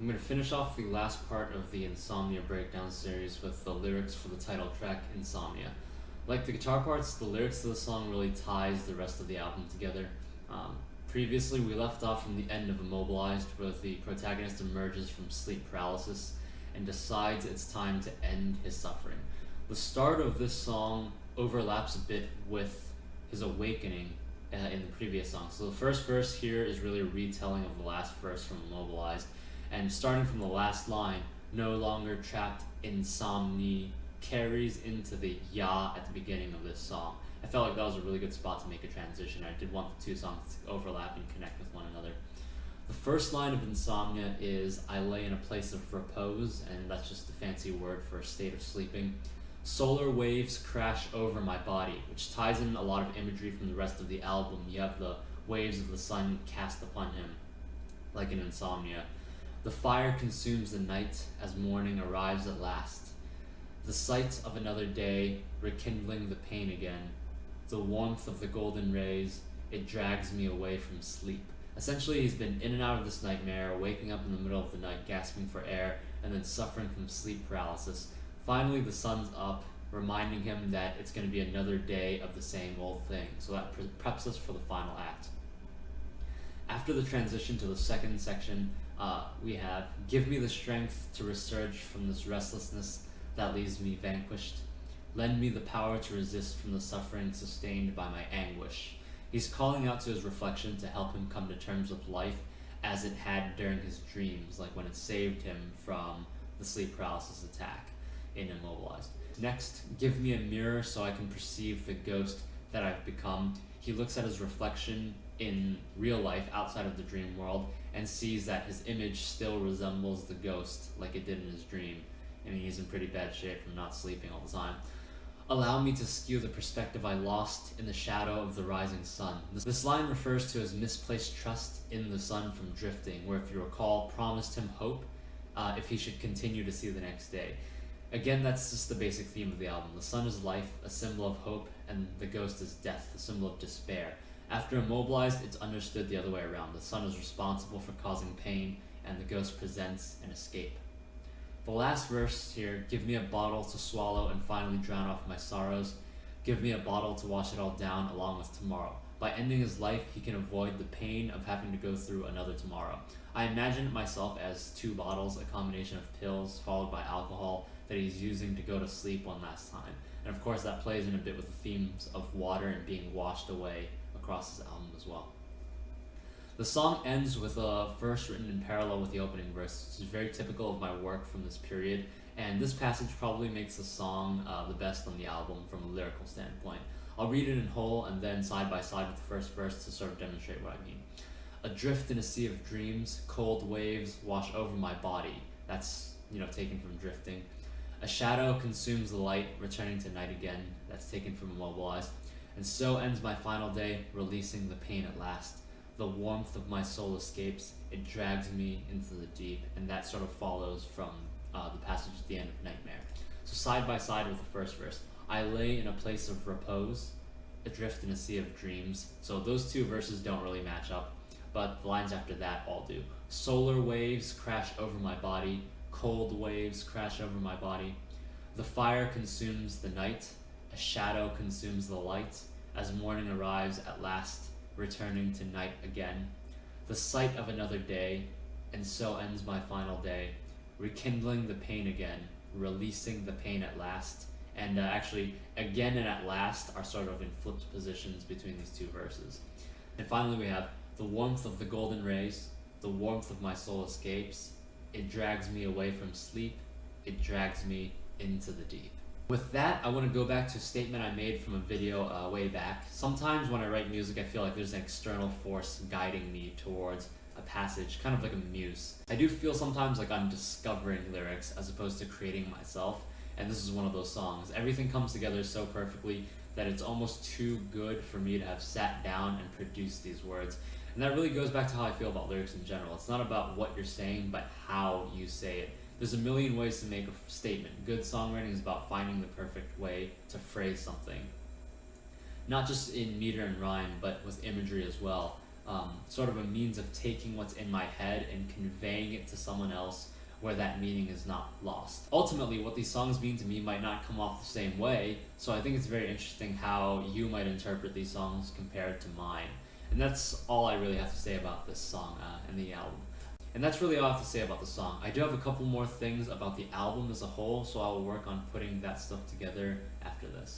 I'm going to finish off the last part of the Insomnia breakdown series with the lyrics for the title track, Insomnia. Like the guitar parts, the lyrics to the song really ties the rest of the album together. Previously, we left off from the end of Immobilized, where the protagonist emerges from sleep paralysis and decides it's time to end his suffering. The start of this song overlaps a bit with his awakening in the previous song. So the first verse here is really a retelling of the last verse from Immobilized, and starting from the last line, no longer trapped in Somnia, carries into the ya at the beginning of this song. I felt like that was a really good spot to make a transition. I did want the two songs to overlap and connect with one another. The first line of Insomnia is, I lay in a place of repose, and that's just a fancy word for a state of sleeping. Solar waves crash over my body, which ties in a lot of imagery from the rest of the album. You have the waves of the sun cast upon him, like in Insomnia. The fire consumes the night as morning arrives at last. The sight of another day, rekindling the pain again. The warmth of the golden rays, it drags me away from sleep. Essentially, he's been in and out of this nightmare, waking up in the middle of the night, gasping for air, and then suffering from sleep paralysis. Finally, the sun's up, reminding him that it's going to be another day of the same old thing. So that preps us for the final act. After the transition to the second section, we have, give me the strength to resurge from this restlessness that leaves me vanquished. Lend me the power to resist from the suffering sustained by my anguish. He's calling out to his reflection to help him come to terms with life as it had during his dreams, like when it saved him from the sleep paralysis attack in Immobilized. Next, give me a mirror so I can perceive the ghost that I've become. He looks at his reflection in real life outside of the dream world and sees that his image still resembles the ghost like it did in his dream. I mean, he's in pretty bad shape from not sleeping all the time. Allow me to skew the perspective I lost in the shadow of the rising sun. This line refers to his misplaced trust in the sun from drifting, where, if you recall, promised him hope if he should continue to see the next day. Again, that's just the basic theme of the album. The sun is life, a symbol of hope, and the ghost is death, a symbol of despair. After Immobilized, it's understood the other way around. The sun is responsible for causing pain, and the ghost presents an escape. The last verse here, give me a bottle to swallow and finally drown off my sorrows. Give me a bottle to wash it all down along with tomorrow. By ending his life, he can avoid the pain of having to go through another tomorrow. I imagine myself as two bottles, a combination of pills followed by alcohol that he's using to go to sleep one last time. And of course that plays in a bit with the themes of water and being washed away across his album as well. The song ends with a verse written in parallel with the opening verse, which is very typical of my work from this period, and this passage probably makes the song the best on the album from a lyrical standpoint. I'll read it in whole and then side by side with the first verse to sort of demonstrate what I mean. Adrift in a sea of dreams, cold waves wash over my body. That's, taken from drifting. A shadow consumes the light, returning to night again. That's taken from Immobilized. And so ends my final day, releasing the pain at last. The warmth of my soul escapes, it drags me into the deep, and that sort of follows from the passage at the end of Nightmare. So side by side with the first verse, I lay in a place of repose, adrift in a sea of dreams. So those two verses don't really match up, but the lines after that all do. Solar waves crash over my body, cold waves crash over my body. The fire consumes the night, a shadow consumes the light, as morning arrives at last, returning to night again. The sight of another day, and so ends my final day, rekindling the pain again, releasing the pain at last. And actually, again and at last are sort of in flipped positions between these two verses. And finally we have, the warmth of the golden rays, the warmth of my soul escapes, it drags me away from sleep, it drags me into the deep. With that, I want to go back to a statement I made from a video way back. Sometimes when I write music, I feel like there's an external force guiding me towards a passage, kind of like a muse. I do feel sometimes like I'm discovering lyrics as opposed to creating myself, and this is one of those songs. Everything comes together so perfectly that it's almost too good for me to have sat down and produced these words. And that really goes back to how I feel about lyrics in general. It's not about what you're saying, but how you say it. There's a million ways to make a statement. Good songwriting is about finding the perfect way to phrase something. Not just in meter and rhyme, but with imagery as well. sort of a means of taking what's in my head and conveying it to someone else where that meaning is not lost. Ultimately, what these songs mean to me might not come off the same way, so I think it's very interesting how you might interpret these songs compared to mine. And that's all I really have to say about this song and the album. And that's really all I have to say about the song. I do have a couple more things about the album as a whole, so I will work on putting that stuff together after this.